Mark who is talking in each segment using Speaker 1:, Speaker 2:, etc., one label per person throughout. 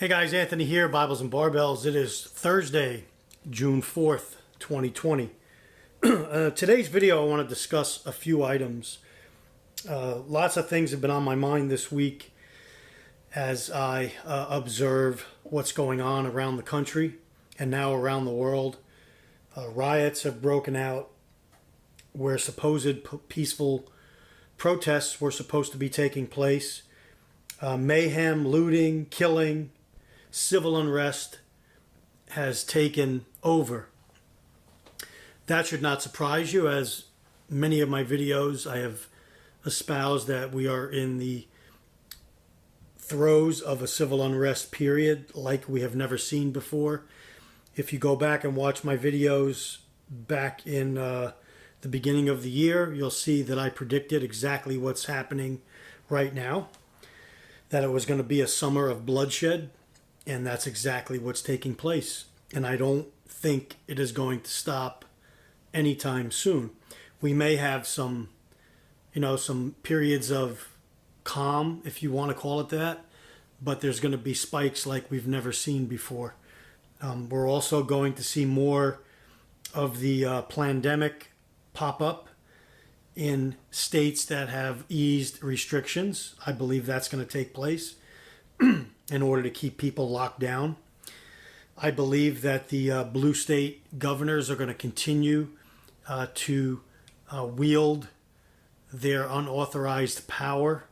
Speaker 1: Hey guys, Anthony here, Bibles and Barbells. It is Thursday, June 4th, 2020. Today's video I want to discuss a few items. Lots of things have been on my mind this week as I observe what's going on around the country and now around the world. Riots have broken out where supposed peaceful protests were supposed to be taking place. Mayhem, looting, killing, civil unrest has taken over. That should not surprise you, as many of my videos I have espoused that we are in the throes of a civil unrest period like we have never seen before. If you go back and watch my videos back in the beginning of the year, you'll see that I predicted exactly what's happening right now, that it was going to be a summer of bloodshed. And that's exactly what's taking place. And I don't think it is going to stop anytime soon. We may have some periods of calm, if you want to call it that, but there's going to be spikes like we've never seen before. We're also going to see more of the pandemic pop up in states that have eased restrictions. I believe that's going to take place in order to keep people locked down. I believe that the blue state governors are going to continue to wield their unauthorized power,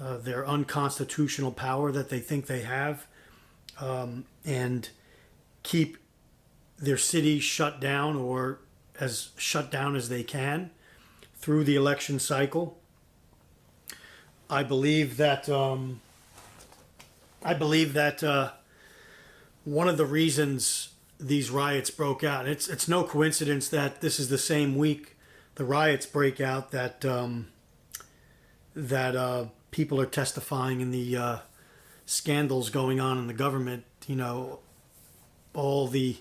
Speaker 1: their unconstitutional power that they think they have, and keep their cities shut down, or as shut down as they can through the election cycle. I believe that one of the reasons these riots broke out, it's no coincidence that this is the same week the riots break out that people are testifying in the scandals going on in the government. You know, all the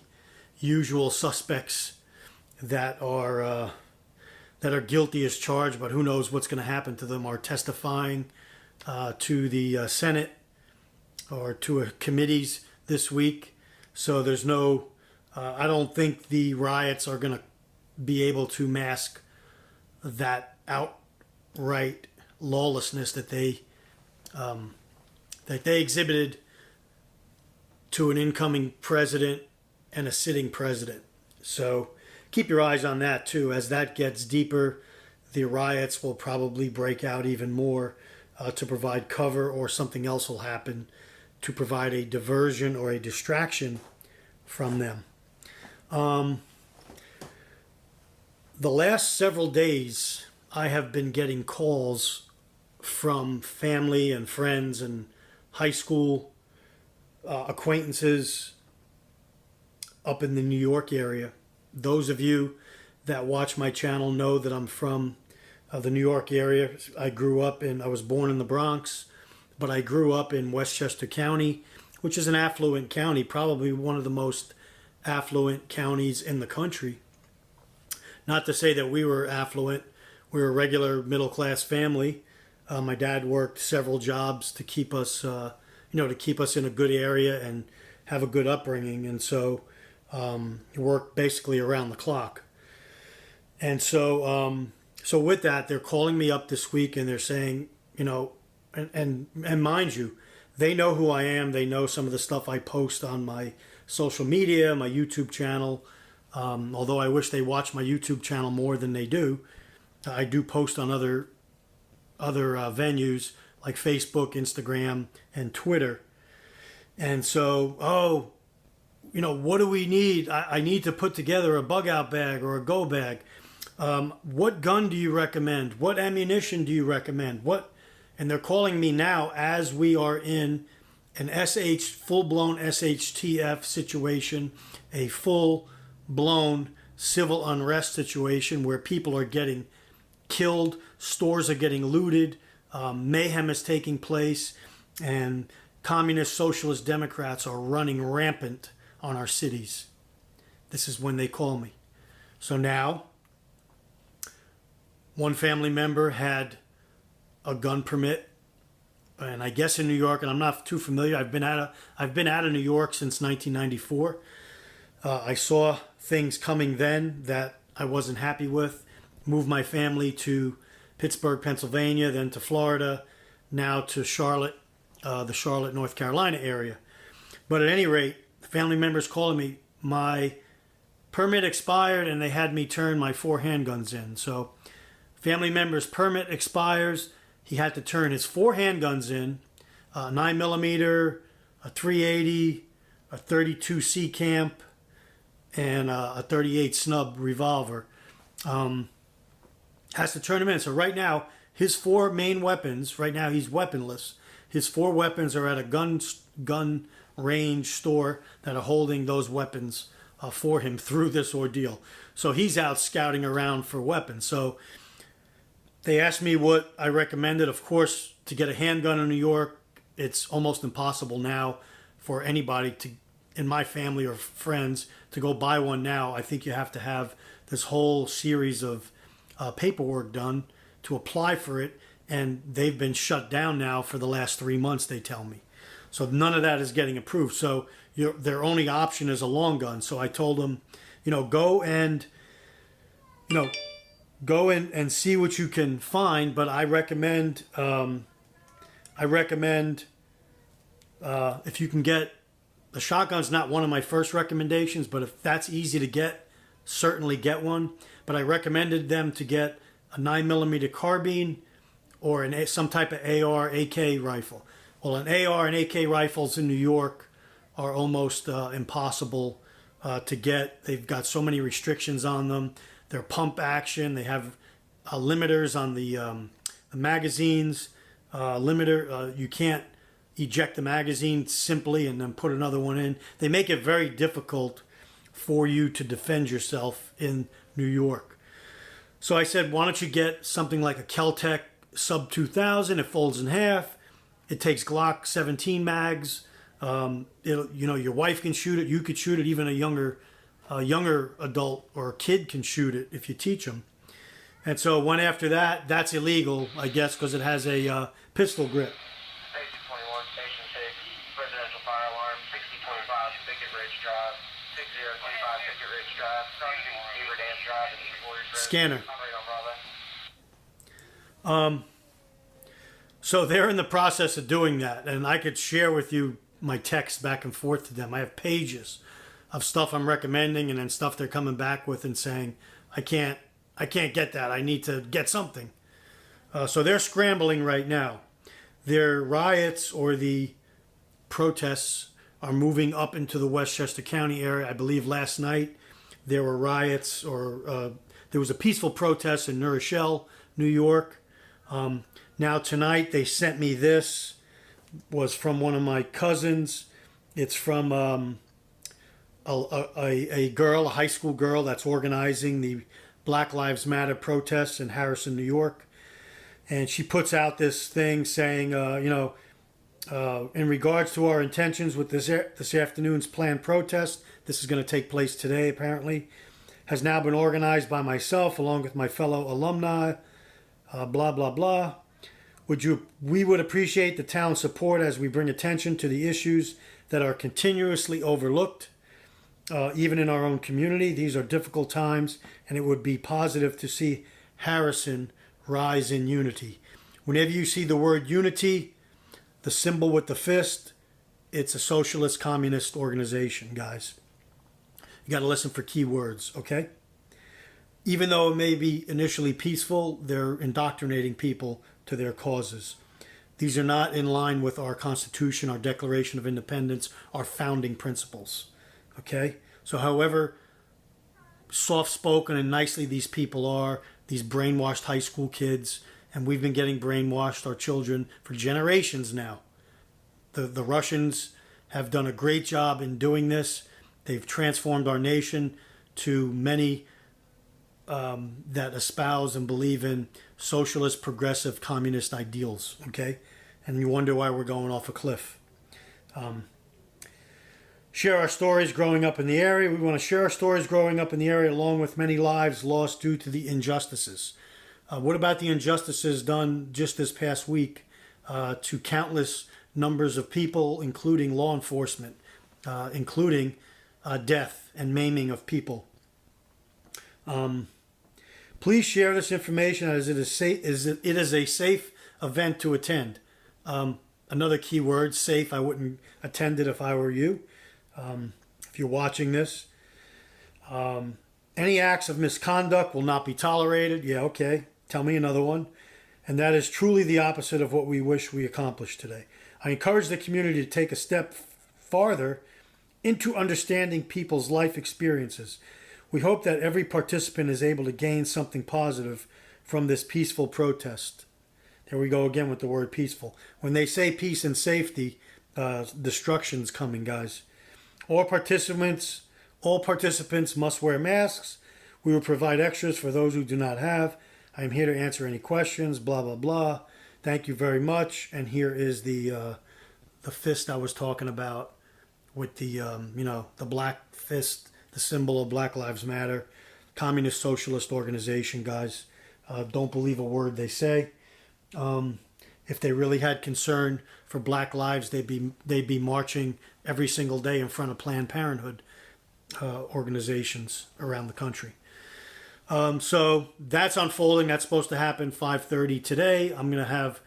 Speaker 1: usual suspects that are guilty as charged, but who knows what's going to happen to them, are testifying to the Senate or to committees this week. So there's no, I don't think the riots are going to be able to mask that outright lawlessness that they exhibited to an incoming president and a sitting president. So keep your eyes on that too. As that gets deeper, the riots will probably break out even more to provide cover, or something else will happen to provide a diversion or a distraction from them. The last several days, I have been getting calls from family and friends and high school acquaintances up in the New York area. Those of you that watch my channel know that I'm from the New York area. I was born in the Bronx, but I grew up in Westchester County, which is an affluent county, probably one of the most affluent counties in the country. Not to say that we were affluent. We were a regular middle-class family. My dad worked several jobs to keep us, to keep us in a good area and have a good upbringing. And so he worked basically around the clock. And so with that, they're calling me up this week and they're saying, and mind you, they know who I am. They know some of the stuff I post on my social media, my YouTube channel. Although I wish they watch my YouTube channel more than they do. I do post on other venues like Facebook, Instagram, and Twitter. And so, what do we need? I need to put together a bug out bag or a go bag. What gun do you recommend? What ammunition do you recommend? And they're calling me now as we are in an full-blown SHTF situation, a full-blown civil unrest situation where people are getting killed, stores are getting looted, mayhem is taking place, and communist, socialist Democrats are running rampant on our cities. This is when they call me. So now, one family member had a gun permit and I guess in New York, and I'm not too familiar. I've been out of New York since 1994. I saw things coming then that I wasn't happy with. Moved my family to Pittsburgh, Pennsylvania, then to Florida, now to Charlotte, the Charlotte, North Carolina area. But at any rate, family members calling me, my permit expired and they had me turn my 4 handguns in. So family member's permit expires. He had to turn his 4 handguns in, a 9mm, a 380, a 32 C Camp, and a 38 snub revolver. Has to turn them in. So right now, his 4 main weapons, right now he's weaponless. His 4 weapons are at a gun range store that are holding those weapons for him through this ordeal. So he's out scouting around for weapons. So they asked me what I recommended. Of course, to get a handgun in New York, it's almost impossible now for anybody to, in my family or friends, to go buy one now. I think you have to have this whole series of paperwork done to apply for it, and they've been shut down now for the last 3 months, they tell me. So none of that is getting approved. So their only option is a long gun. So I told them, go and see what you can find. But I recommend if you can get the shotgun's not one of my first recommendations, but if that's easy to get, certainly get one. But I recommended them to get a 9mm carbine or some type of AR, AK rifle. Well, an AR and AK rifles in New York are almost impossible to get. They've got so many restrictions on them. They're pump action. They have limiters on the magazines. You can't eject the magazine simply and then put another one in. They make it very difficult for you to defend yourself in New York. So I said, why don't you get something like a Kel-Tec Sub 2000? It folds in half. It takes Glock 17 mags. Your wife can shoot it. You could shoot it. Even a younger adult or kid can shoot it if you teach them. And so one after that, that's illegal, I guess, because it has a pistol grip.
Speaker 2: Station 21, Station 6, residential fire alarm, 6025 Picket Ridge Drive, 6025 Picket Ridge Drive, Beaver Dam Drive, and East Warriors Road.
Speaker 1: Scanner.
Speaker 2: I'm right on Bravo.
Speaker 1: So they're in the process of doing that, and I could share with you my text back and forth to them. I have pages of stuff I'm recommending, and then stuff they're coming back with and saying, I can't get that. I need to get something. So they're scrambling right now. Their riots or the protests are moving up into the Westchester County area. I believe last night there were riots, or there was a peaceful protest in New Rochelle, New York. Now tonight they sent me this. Was from one of my cousins. It's from a girl, a high school girl that's organizing the Black Lives Matter protests in Harrison, New York. And she puts out this thing saying, in regards to our intentions with this afternoon's planned protest, this is going to take place today apparently, has now been organized by myself along with my fellow alumni, blah, blah, blah. We would appreciate the town's support as we bring attention to the issues that are continuously overlooked, even in our own community. These are difficult times, and it would be positive to see Harrison rise in unity. Whenever you see the word unity, the symbol with the fist, it's a socialist communist organization, guys. You got to listen for key words, okay? Even though it may be initially peaceful, they're indoctrinating people to their causes. These are not in line with our Constitution, our Declaration of Independence, our founding principles. Okay? So however soft-spoken and nicely these people are, these brainwashed high school kids, and we've been getting brainwashed, our children, for generations now. The Russians have done a great job in doing this. They've transformed our nation to many that espouse and believe in socialist, progressive, communist ideals, okay? And you wonder why we're going off a cliff. Share our stories growing up in the area. We want to share our stories growing up in the area along with many lives lost due to the injustices. What about the injustices done just this past week to countless numbers of people, including law enforcement, including death and maiming of people. Please share this information as it is a safe event to attend. Another key word, safe. I wouldn't attend it if I were you. If you're watching this. Any acts of misconduct will not be tolerated. Yeah, okay. Tell me another one. And that is truly the opposite of what we wish we accomplished today. I encourage the community to take a step farther into understanding people's life experiences. We hope that every participant is able to gain something positive from this peaceful protest. There we go again with the word peaceful. When they say peace and safety, destruction's coming, guys. All participants must wear masks. We will provide extras for those who do not have. I am here to answer any questions, blah, blah, blah. Thank you very much. And here is the fist I was talking about with the black fist, the symbol of Black Lives Matter, communist socialist organization, guys. Don't believe a word they say. If they really had concern for black lives, they'd be marching every single day in front of Planned Parenthood organizations around the country. So that's unfolding. That's supposed to happen 5:30 today. I'm going to have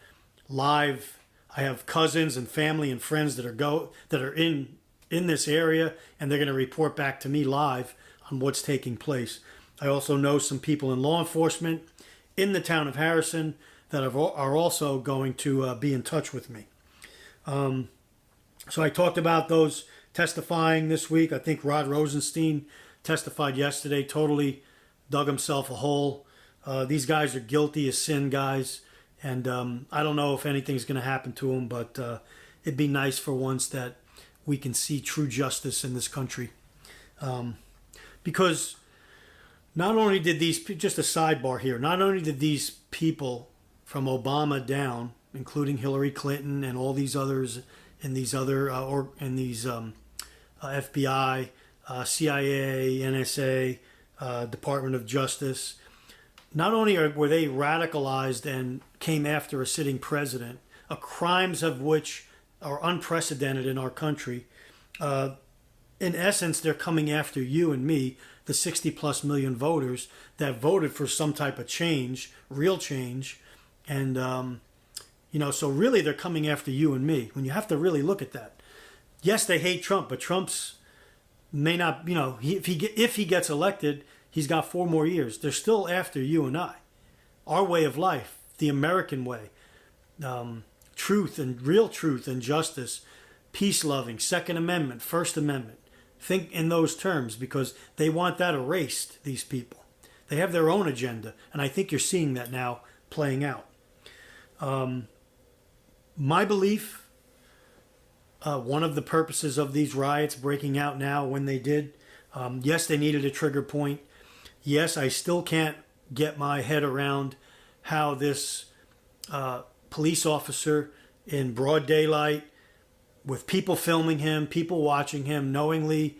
Speaker 1: live. I have cousins and family and friends that are in this area, and they're going to report back to me live on what's taking place. I also know some people in law enforcement in the town of Harrison that are also going to be in touch with me. So I talked about those testifying this week. I think Rod Rosenstein testified yesterday, totally dug himself a hole. These guys are guilty as sin, guys. And I don't know if anything's going to happen to them, but it'd be nice for once that we can see true justice in this country. Because not only did just a sidebar here, not only did these people from Obama down, including Hillary Clinton and all these others in these FBI, CIA, NSA, Department of Justice. Not only were they radicalized and came after a sitting president, crimes of which are unprecedented in our country. In essence, they're coming after you and me, the 60 plus million voters that voted for some type of change, real change. And, so really they're coming after you and me when you have to really look at that. Yes, they hate Trump, but Trump's may not, if he gets elected, he's got 4 more years. They're still after you and I. Our way of life, the American way, truth and justice, peace-loving, Second Amendment, First Amendment. Think in those terms because they want that erased, these people. They have their own agenda, and I think you're seeing that now playing out. My belief, one of the purposes of these riots breaking out now when they did, yes, they needed a trigger point. Yes, I still can't get my head around how this police officer in broad daylight, with people filming him, people watching him, knowingly,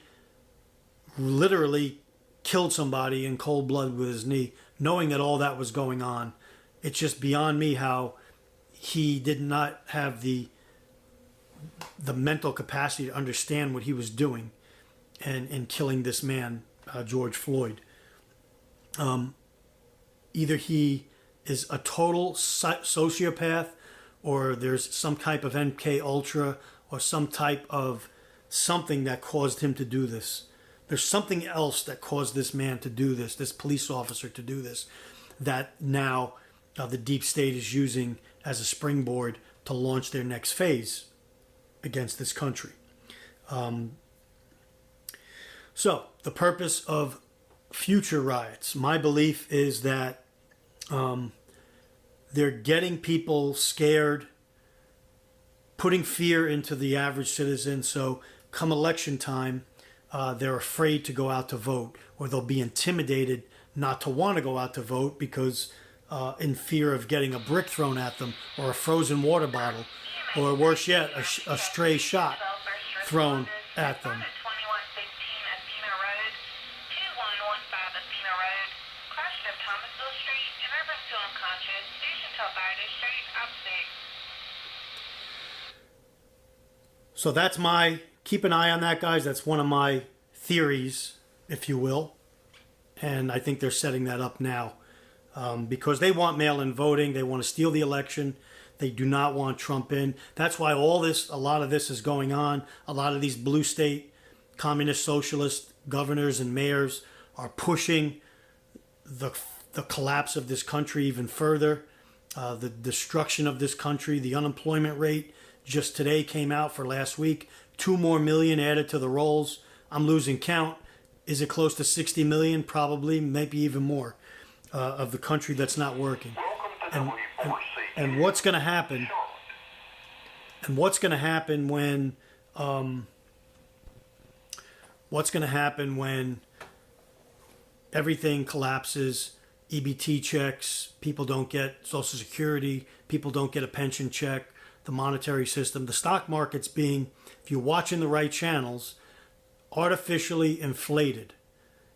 Speaker 1: literally killed somebody in cold blood with his knee, knowing that all that was going on. It's just beyond me how he did not have the mental capacity to understand what he was doing and killing this man, George Floyd. Either he is a total sociopath or there's some type of MK Ultra or some type of something that caused him to do this. There's something else that caused this man to do this police officer to do this, that now the deep state is using as a springboard to launch their next phase against this country. So the purpose of future riots, my belief is that they're getting people scared, putting fear into the average citizen. So come election time, they're afraid to go out to vote, or they'll be intimidated not to want to go out to vote because in fear of getting a brick thrown at them or a frozen water bottle, or worse yet, a stray shot thrown at them. So that's keep an eye on that, guys. That's one of my theories, if you will. And I think they're setting that up now because they want mail-in voting. They want to steal the election. They do not want Trump in. That's why a lot of this is going on. A lot of these blue state communist socialist governors and mayors are pushing the collapse of this country even further, the destruction of this country. The unemployment rate just today came out for last week. 2 more million added to the rolls. I'm losing count. Is it close to 60 million? Probably, maybe even more, of the country that's not working. And what's going to happen? And what's going to happen when? What's going to happen when everything collapses? EBT checks, people don't get Social Security, people don't get a pension check, the monetary system, the stock market's being, if you're watching the right channels, artificially inflated.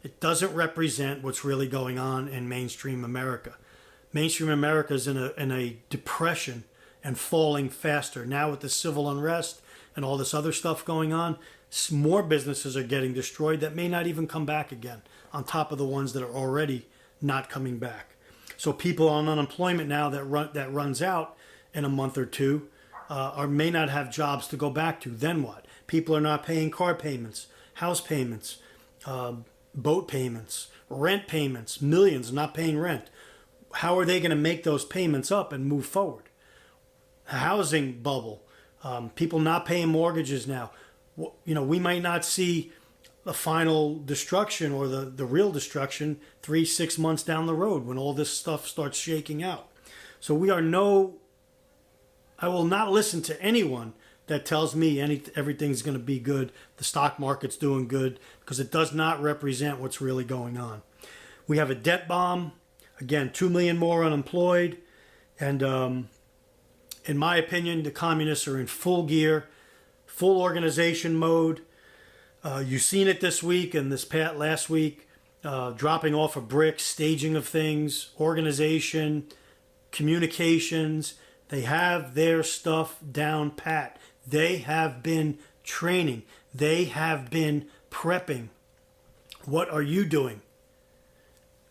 Speaker 1: It doesn't represent what's really going on in mainstream America. Mainstream America is in a depression and falling faster. Now with the civil unrest and all this other stuff going on, more businesses are getting destroyed that may not even come back again, on top of the ones that are already not coming back. So people on unemployment now that runs out in a month or two may not have jobs to go back to. Then what? People are not paying car payments, house payments, boat payments, rent payments, millions not paying rent. How are they going to make those payments up and move forward? A housing bubble, people not paying mortgages now. We might not see the final destruction or the real destruction 3-6 months down the road when all this stuff starts shaking out. So I will not listen to anyone that tells me everything's going to be good, the stock market's doing good, because it does not represent what's really going on. We have a debt bomb. Again, 2 million more unemployed. And in my opinion, the communists are in full gear, full organization mode. You've seen it this week and last week, dropping off of bricks, staging of things, organization, communications. They have their stuff down pat. They have been training. They have been prepping. What are you doing?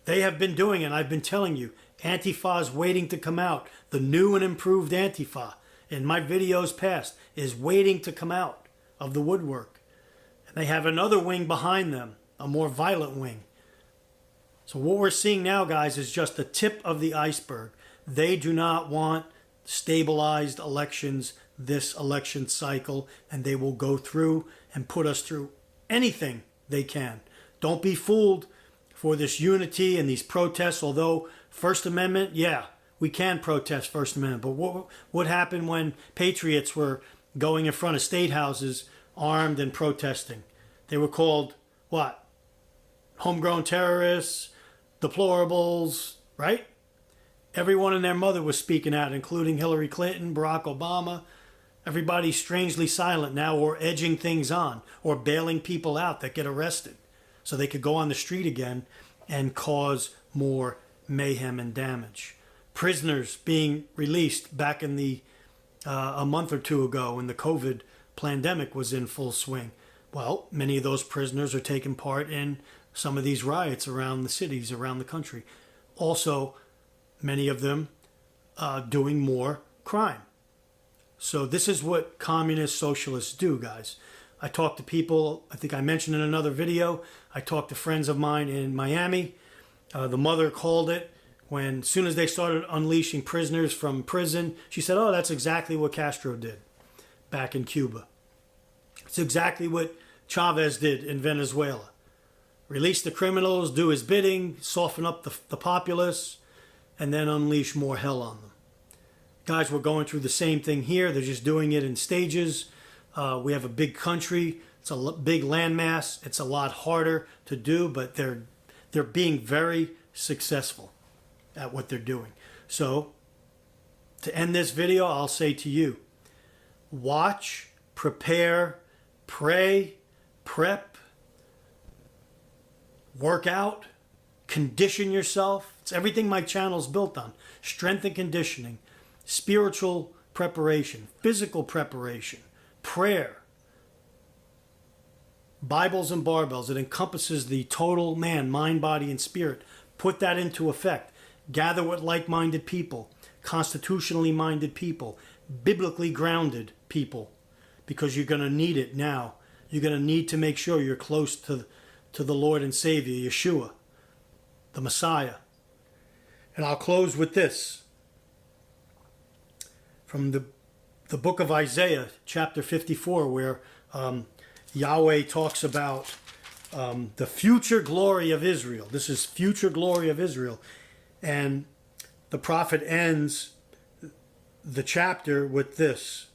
Speaker 1: They have been doing it. I've been telling you, Antifa is waiting to come out. The new and improved Antifa, in my videos past, is waiting to come out of the woodwork. They have another wing behind them, a more violent wing. So what we're seeing now, guys, is just the tip of the iceberg. They do not want stabilized elections this election cycle, and they will go through and put us through anything they can. Don't be fooled for this unity and these protests, although First Amendment, yeah, we can protest First Amendment. But what happened when patriots were going in front of state houses armed and protesting? They were called what? Homegrown terrorists, deplorables, right? Everyone and their mother was speaking out, including Hillary Clinton, Barack Obama. Everybody's strangely silent now, or edging things on, or bailing people out that get arrested so they could go on the street again and cause more mayhem and damage. Prisoners being released back in a month or two ago when the COVID pandemic was in full swing. Well, many of those prisoners are taking part in some of these riots around the cities, around the country. Also, many of them doing more crime. So this is what communist socialists do, guys. I talk to people, I think I mentioned in another video, I talked to friends of mine in Miami. The mother called it when, as soon as they started unleashing prisoners from prison, she said, oh, that's exactly what Castro did back in Cuba. It's exactly what Chavez did in Venezuela. Release the criminals, do his bidding, soften up the populace, and then unleash more hell on them. Guys, we're going through the same thing here. They're just doing it in stages. We have a big country. It's a big landmass. It's a lot harder to do, but they're being very successful at what they're doing. So, to end this video, I'll say to you, watch, prepare, pray, prep, work out, condition yourself. It's everything my channel's built on. Strength and conditioning, spiritual preparation, physical preparation, prayer, Bibles and barbells. It encompasses the total man, mind, body, and spirit. Put that into effect. Gather with like-minded people, constitutionally minded people, biblically grounded people, because you're going to need it now. You're going to need to make sure you're close to the Lord and Savior, Yeshua, the Messiah. And I'll close with this. From the book of Isaiah, chapter 54, where Yahweh talks about the future glory of Israel. This is future glory of Israel. And the prophet ends the chapter with this: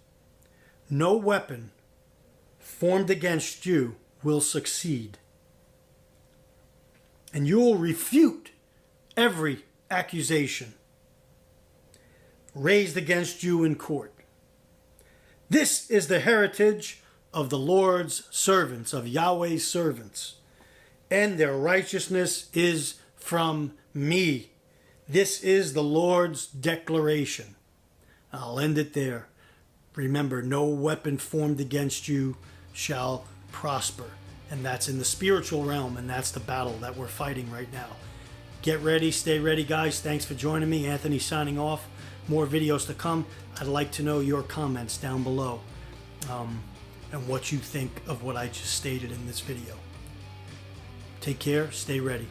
Speaker 1: no weapon formed against you will succeed, and you will refute every accusation raised against you in court. This is the heritage of the Lord's servants, of Yahweh's servants, and their righteousness is from me. This is the Lord's declaration. I'll end it there. Remember, no weapon formed against you shall prosper. And that's in the spiritual realm, and that's the battle that we're fighting right now. Get ready, stay ready, guys. Thanks for joining me. Anthony signing off. More videos to come. I'd like to know your comments down below and what you think of what I just stated in this video. Take care, stay ready.